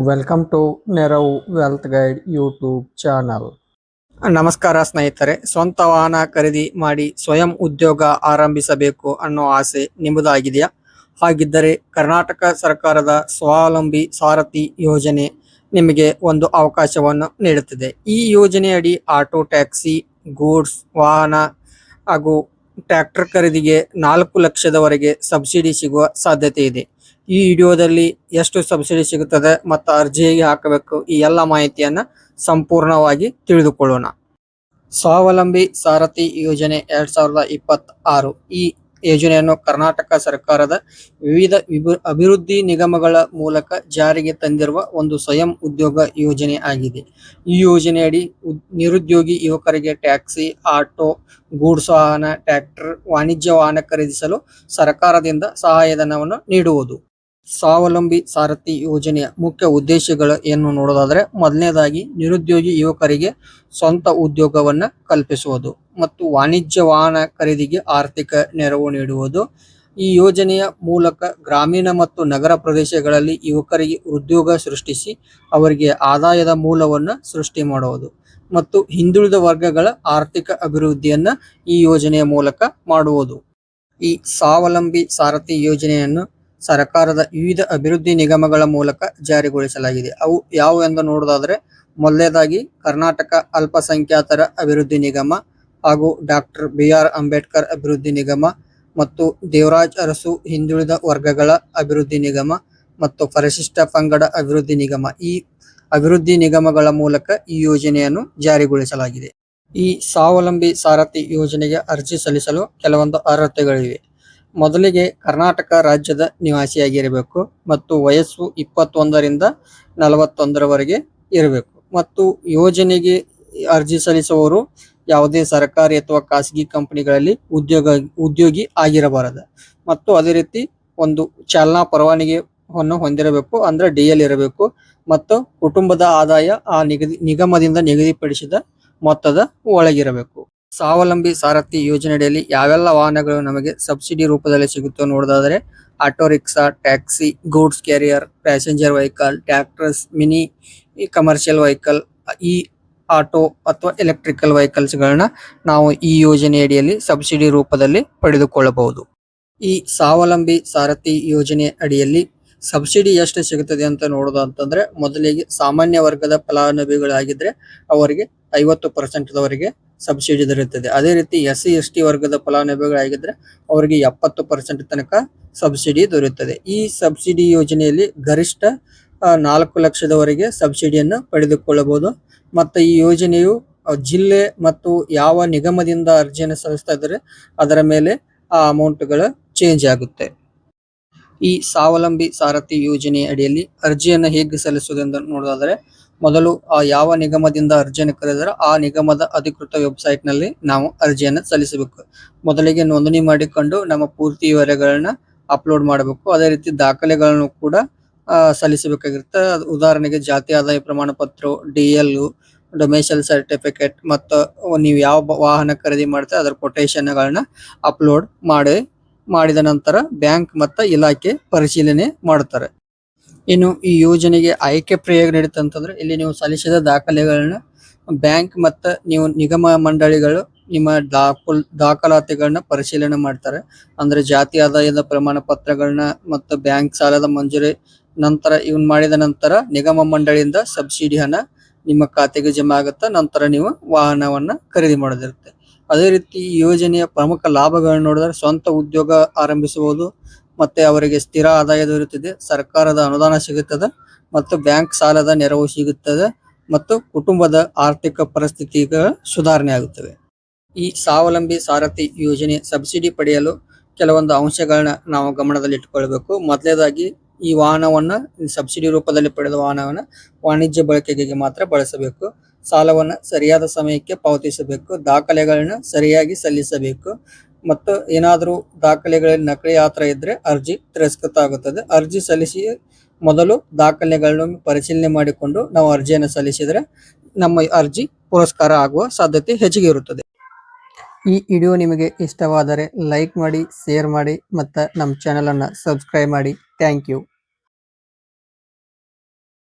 Welcome to ನೆರವು wealth guide YouTube channel. ನಮಸ್ಕಾರ ಸ್ನೇಹಿತರೆ, ಸ್ವಂತ ವಾಹನ ಖರೀದಿ ಮಾಡಿ ಸ್ವಯಂ ಉದ್ಯೋಗ ಆರಂಭಿಸಬೇಕು ಅನ್ನೋ ಆಸೆ ನಿಮ್ಮದಾಗಿದೆಯಾ? ಹಾಗಿದ್ದರೆ ಕರ್ನಾಟಕ ಸರ್ಕಾರದ ಸ್ವಾವಲಂಬಿ ಸಾರಥಿ ಯೋಜನೆ ನಿಮಗೆ ಒಂದು ಅವಕಾಶವನ್ನು ನೀಡುತ್ತದೆ. ಈ ಯೋಜನೆಯಡಿ ಆಟೋ ಟ್ಯಾಕ್ಸಿ, ಗೂಡ್ಸ್ ವಾಹನ ಹಾಗೂ ಟ್ರ್ಯಾಕ್ಟರ್ ಖರೀದಿಗೆ 4 ಲಕ್ಷದವರೆಗೆ ಸಬ್ಸಿಡಿ ಸಿಗುವ ಸಾಧ್ಯತೆ ಇದೆ. ಈ ವಿಡಿಯೋದಲ್ಲಿ ಎಷ್ಟು ಸಬ್ಸಿಡಿ ಸಿಗುತ್ತದೆ ಮತ್ತು ಅರ್ಜಿ ಹೇಗೆ ಹಾಕಬೇಕು, ಈ ಎಲ್ಲ ಮಾಹಿತಿಯನ್ನ ಸಂಪೂರ್ಣವಾಗಿ ತಿಳಿದುಕೊಳ್ಳೋಣ. ಸ್ವಾವಲಂಬಿ ಸಾರಥಿ ಯೋಜನೆ 2026 ಈ ಯೋಜನೆಯನ್ನು ಕರ್ನಾಟಕ ಸರ್ಕಾರದ ವಿವಿಧ ಅಭಿವೃದ್ಧಿ ನಿಗಮಗಳ ಮೂಲಕ ಜಾರಿಗೆ ತಂದಿರುವ ಒಂದು ಸ್ವಯಂ ಉದ್ಯೋಗ ಯೋಜನೆ ಆಗಿದೆ. ಈ ಯೋಜನೆಯಡಿ ನಿರುದ್ಯೋಗಿ ಯುವಕರಿಗೆ ಟ್ಯಾಕ್ಸಿ, ಆಟೋ, ಗೂಡ್ಸ್ ವಾಹನ, ಟ್ರ್ಯಾಕ್ಟರ್, ವಾಣಿಜ್ಯ ವಾಹನ ಖರೀದಿಸಲು ಸರ್ಕಾರದಿಂದ ಸಹಾಯಧನವನ್ನು ನೀಡುವುದು. ಸ್ವಾವಲಂಬಿ ಸಾರಥಿ ಯೋಜನೆಯ ಮುಖ್ಯ ಉದ್ದೇಶಗಳು ಏನು ನೋಡೋದಾದ್ರೆ, ಮೊದಲನೇದಾಗಿ ನಿರುದ್ಯೋಗಿ ಯುವಕರಿಗೆ ಸ್ವಂತ ಉದ್ಯೋಗವನ್ನು ಕಲ್ಪಿಸುವುದು ಮತ್ತು ವಾಣಿಜ್ಯ ವಾಹನ ಖರೀದಿಗೆ ಆರ್ಥಿಕ ನೆರವು ನೀಡುವುದು. ಈ ಯೋಜನೆಯ ಮೂಲಕ ಗ್ರಾಮೀಣ ಮತ್ತು ನಗರ ಪ್ರದೇಶಗಳಲ್ಲಿ ಯುವಕರಿಗೆ ಉದ್ಯೋಗ ಸೃಷ್ಟಿಸಿ ಅವರಿಗೆ ಆದಾಯದ ಮೂಲವನ್ನು ಸೃಷ್ಟಿ ಮಾಡುವುದು ಮತ್ತು ಹಿಂದುಳಿದ ವರ್ಗಗಳ ಆರ್ಥಿಕ ಅಭಿವೃದ್ಧಿಯನ್ನ ಈ ಯೋಜನೆಯ ಮೂಲಕ ಮಾಡುವುದು. ಈ ಸ್ವಾವಲಂಬಿ ಸಾರಥಿ ಯೋಜನೆಯನ್ನು ಸರ್ಕಾರದ ವಿವಿಧ ಅಭಿವೃದ್ಧಿ ನಿಗಮಗಳ ಮೂಲಕ ಜಾರಿಗೊಳಿಸಲಾಗಿದೆ. ಅವು ಯಾವುವು ಎಂದು ನೋಡೋದಾದ್ರೆ, ಮೊದಲನೇದಾಗಿ ಕರ್ನಾಟಕ ಅಲ್ಪಸಂಖ್ಯಾತರ ಅಭಿವೃದ್ಧಿ ನಿಗಮ ಹಾಗೂ ಡಾಕ್ಟರ್ BR ಅಂಬೇಡ್ಕರ್ ಅಭಿವೃದ್ಧಿ ನಿಗಮ ಮತ್ತು ದೇವರಾಜ್ ಅರಸು ಹಿಂದುಳಿದ ವರ್ಗಗಳ ಅಭಿವೃದ್ಧಿ ನಿಗಮ ಮತ್ತು ಪರಿಶಿಷ್ಟ ಪಂಗಡ ಅಭಿವೃದ್ಧಿ ನಿಗಮ. ಈ ಅಭಿವೃದ್ಧಿ ನಿಗಮಗಳ ಮೂಲಕ ಈ ಯೋಜನೆಯನ್ನು ಜಾರಿಗೊಳಿಸಲಾಗಿದೆ. ಈ ಸ್ವಾವಲಂಬಿ ಸಾರಥಿ ಯೋಜನೆಗೆ ಅರ್ಜಿ ಸಲ್ಲಿಸಲು ಕೆಲವೊಂದು ಅರ್ಹತೆಗಳಿವೆ. ಮೊದಲಿಗೆ ಕರ್ನಾಟಕ ರಾಜ್ಯದ ನಿವಾಸಿಯಾಗಿರಬೇಕು ಮತ್ತು ವಯಸ್ಸು 21ರಿಂದ 41ರವರೆಗೆ ಇರಬೇಕು ಮತ್ತು ಯೋಜನೆಗೆ ಅರ್ಜಿ ಸಲ್ಲಿಸುವವರು ಯಾವುದೇ ಸರ್ಕಾರಿ ಅಥವಾ ಖಾಸಗಿ ಕಂಪನಿಗಳಲ್ಲಿ ಉದ್ಯೋಗಿ ಆಗಿರಬಾರದು ಮತ್ತು ಅದೇ ರೀತಿ ಒಂದು ಚಾಲನಾ ಪರವಾನಗಿಯನ್ನು ಹೊಂದಿರಬೇಕು, ಅಂದ್ರೆ DL ಇರಬೇಕು ಮತ್ತು ಕುಟುಂಬದ ಆದಾಯ ಆ ನಿಗಮದಿಂದ ನಿಗದಿಪಡಿಸಿದ ಮೊತ್ತದ ಒಳಗಿರಬೇಕು. ಸ್ವಾವಲಂಬಿ ಸಾರಥಿ ಯೋಜನೆಯಲ್ಲಿ ಯಾವೆಲ್ಲ ವಾಹನಗಳು ನಮಗೆ ಸಬ್ಸಿಡಿ ರೂಪದಲ್ಲಿ ಸಿಗುತ್ತೋ ನೋಡೋದಾದ್ರೆ, auto rickshaw, taxi, goods carrier, passenger vehicle, tractors, mini commercial vehicle, ಈ ಆಟೋ ಅಥವಾ ಎಲೆಕ್ಟ್ರಿಕಲ್ ವೆಹಿಕಲ್ಸ್ ಗಳನ್ನ ನಾವು ಈ ಯೋಜನೆಯಡಿಯಲ್ಲಿ ಸಬ್ಸಿಡಿ ರೂಪದಲ್ಲಿ ಪಡೆದುಕೊಳ್ಳಬಹುದು. ಈ ಸ್ವಾವಲಂಬಿ ಸಾರಥಿ ಯೋಜನೆ ಅಡಿಯಲ್ಲಿ ಸಬ್ಸಿಡಿ ಎಷ್ಟು ಸಿಗುತ್ತದೆ ಅಂತ ನೋಡೋದು ಅಂತಂದ್ರೆ, ಮೊದಲಿಗೆ ಸಾಮಾನ್ಯ ವರ್ಗದ ಫಲಾನುಭವಿಗಳಾಗಿದ್ರೆ ಅವರಿಗೆ 50% ಸಬ್ಸಿಡಿ ದೊರೆಯುತ್ತದೆ. ಅದೇ ರೀತಿ SC/ST ವರ್ಗದ ಫಲಾನುಭವಿಗಳಾಗಿದ್ರೆ ಅವರಿಗೆ 70% ತನಕ ಸಬ್ಸಿಡಿ ದೊರೆಯುತ್ತದೆ. ಈ ಸಬ್ಸಿಡಿ ಯೋಜನೆಯಲ್ಲಿ ಗರಿಷ್ಠ 4 ಲಕ್ಷದವರೆಗೆ ಸಬ್ಸಿಡಿಯನ್ನು ಪಡೆದುಕೊಳ್ಳಬಹುದು ಮತ್ತು ಈ ಯೋಜನೆಯು ಜಿಲ್ಲೆ ಮತ್ತು ಯಾವ ನಿಗಮದಿಂದ ಅರ್ಜಿಯನ್ನು ಸಲ್ಲಿಸ್ತಾ ಇದ್ದಾರೆ ಅದರ ಮೇಲೆ ಆ ಅಮೌಂಟ್ಗಳು ಚೇಂಜ್ ಆಗುತ್ತೆ. ಈ ಸ್ವಾವಲಂಬಿ ಸಾರಥಿ ಯೋಜನೆ ಅಡಿಯಲ್ಲಿ ಅರ್ಜಿಯನ್ನು ಹೇಗೆ ಸಲ್ಲಿಸುವುದು ಎಂದು ನೋಡೋದಾದ್ರೆ, ಮೊದಲು ಯಾವ ನಿಗಮದಿಂದ ಅರ್ಜಿಯನ್ನು ಕರೆದರೆ ಆ ನಿಗಮದ ಅಧಿಕೃತ ವೆಬ್ಸೈಟ್ ನಲ್ಲಿ ನಾವು ಅರ್ಜಿಯನ್ನು ಸಲ್ಲಿಸಬೇಕು. ಮೊದಲಿಗೆ ನೋಂದಣಿ ಮಾಡಿಕೊಂಡು ನಮ್ಮ ಪೂರ್ತಿ ವಿವರಗಳನ್ನ ಅಪ್ಲೋಡ್ ಮಾಡಬೇಕು. ಅದೇ ರೀತಿ ದಾಖಲೆಗಳನ್ನು ಕೂಡ ಸಲ್ಲಿಸಬೇಕಾಗಿರುತ್ತೆ. ಉದಾಹರಣೆಗೆ ಜಾತಿ ಆದಾಯ ಪ್ರಮಾಣ ಪತ್ರ, DL, ಡೊಮೆಸೈಲ್ ಸರ್ಟಿಫಿಕೇಟ್ ಮತ್ತು ನೀವು ಯಾವ ವಾಹನ ಖರೀದಿ ಮಾಡ್ತಾರೆ ಅದರ ಕೊಟೇಶನ್ಗಳನ್ನ ಅಪ್ಲೋಡ್ ಮಾಡಿದ ನಂತರ ಬ್ಯಾಂಕ್ ಮತ್ತು ಇಲಾಖೆ ಪರಿಶೀಲನೆ ಮಾಡುತ್ತಾರೆ. ಇನ್ನು ಈ ಯೋಜನೆಗೆ ಆಯ್ಕೆ ಪ್ರಯೋಗ ನಡೀತದೆ ಅಂತಂದ್ರೆ, ಇಲ್ಲಿ ನೀವು ಸಲ್ಲಿಸಿದ ದಾಖಲೆಗಳನ್ನ ಬ್ಯಾಂಕ್ ಮತ್ತು ನೀವು ನಿಗಮ ಮಂಡಳಿಗಳು ನಿಮ್ಮ ದಾಖಲಾತಿಗಳನ್ನ ಪರಿಶೀಲನೆ ಮಾಡ್ತಾರೆ. ಅಂದ್ರೆ ಜಾತಿ ಆದಾಯದ ಪ್ರಮಾಣ ಪತ್ರಗಳನ್ನ ಮತ್ತು ಬ್ಯಾಂಕ್ ಸಾಲದ ಮಂಜೂರಿ ನಂತರ ಇವನ್ ಮಾಡಿದ ನಂತರ ನಿಗಮ ಮಂಡಳಿಯಿಂದ ಸಬ್ಸಿಡಿ ಹಣ ನಿಮ್ಮ ಖಾತೆಗೆ ಜಮಾ ಆಗುತ್ತೆ. ನಂತರ ನೀವು ವಾಹನವನ್ನ ಖರೀದಿ ಮಾಡೋದಿರುತ್ತೆ. ಅದೇ ರೀತಿ ಈ ಯೋಜನೆಯ ಪ್ರಮುಖ ಲಾಭಗಳನ್ನು ನೋಡಿದ್ರೆ, ಸ್ವಂತ ಉದ್ಯೋಗ ಆರಂಭಿಸಬಹುದು ಮತ್ತೆ ಅವರಿಗೆ ಸ್ಥಿರ ಆದಾಯ ದೊರೆಯುತ್ತದೆ, ಸರ್ಕಾರದ ಅನುದಾನ ಸಿಗುತ್ತದೆ ಮತ್ತು ಬ್ಯಾಂಕ್ ಸಾಲದ ನೆರವು ಸಿಗುತ್ತದೆ ಮತ್ತು ಕುಟುಂಬದ ಆರ್ಥಿಕ ಪರಿಸ್ಥಿತಿಗಳ ಸುಧಾರಣೆ ಆಗುತ್ತವೆ. ಈ ಸ್ವಾವಲಂಬಿ ಸಾರಥಿ ಯೋಜನೆ ಸಬ್ಸಿಡಿ ಪಡೆಯಲು ಕೆಲವೊಂದು ಅಂಶಗಳನ್ನ ನಾವು ಗಮನದಲ್ಲಿ ಇಟ್ಟುಕೊಳ್ಬೇಕು. ಮೊದಲನೇದಾಗಿ ಈ ವಾಹನವನ್ನ ಸಬ್ಸಿಡಿ ರೂಪದಲ್ಲಿ ಪಡೆದ ವಾಹನವನ್ನ ವಾಣಿಜ್ಯ ಬಳಕೆಗೆ ಮಾತ್ರ ಬಳಸಬೇಕು. ಸಾಲವನ್ನ ಸರಿಯಾದ ಸಮಯಕ್ಕೆ ಪಾವತಿಸಬೇಕು. ದಾಖಲೆಗಳನ್ನ ಸರಿಯಾಗಿ ಸಲ್ಲಿಸಬೇಕು ಮತ್ತು ಏನಾದರೂ ದಾಖಲೆಗಳಲ್ಲಿ ನಕಲಿ ಆತರ ಇದ್ರೆ ಅರ್ಜಿ ತಿರಸ್ಕೃತ ಆಗುತ್ತದೆ. ಅರ್ಜಿ ಸಲ್ಲಿಸಿ ಮೊದಲು ದಾಖಲೆಗಳನ್ನು ಪರಿಶೀಲನೆ ಮಾಡಿಕೊಂಡು ನಾವು ಅರ್ಜಿಯನ್ನು ಸಲ್ಲಿಸಿದ್ರೆ ನಮ್ಮ ಅರ್ಜಿ ಪುರಸ್ಕಾರ ಆಗುವ ಸಾಧ್ಯತೆ ಹೆಚ್ಚಿಗೆ ಇರುತ್ತದೆ. ಈ ವಿಡಿಯೋ ನಿಮಗೆ ಇಷ್ಟವಾದರೆ ಲೈಕ್ ಮಾಡಿ, ಶೇರ್ ಮಾಡಿ ಮತ್ತು ನಮ್ಮ ಚಾನೆಲ್ ಅನ್ನು ಸಬ್ಸ್ಕ್ರೈಬ್ ಮಾಡಿ. Thank you.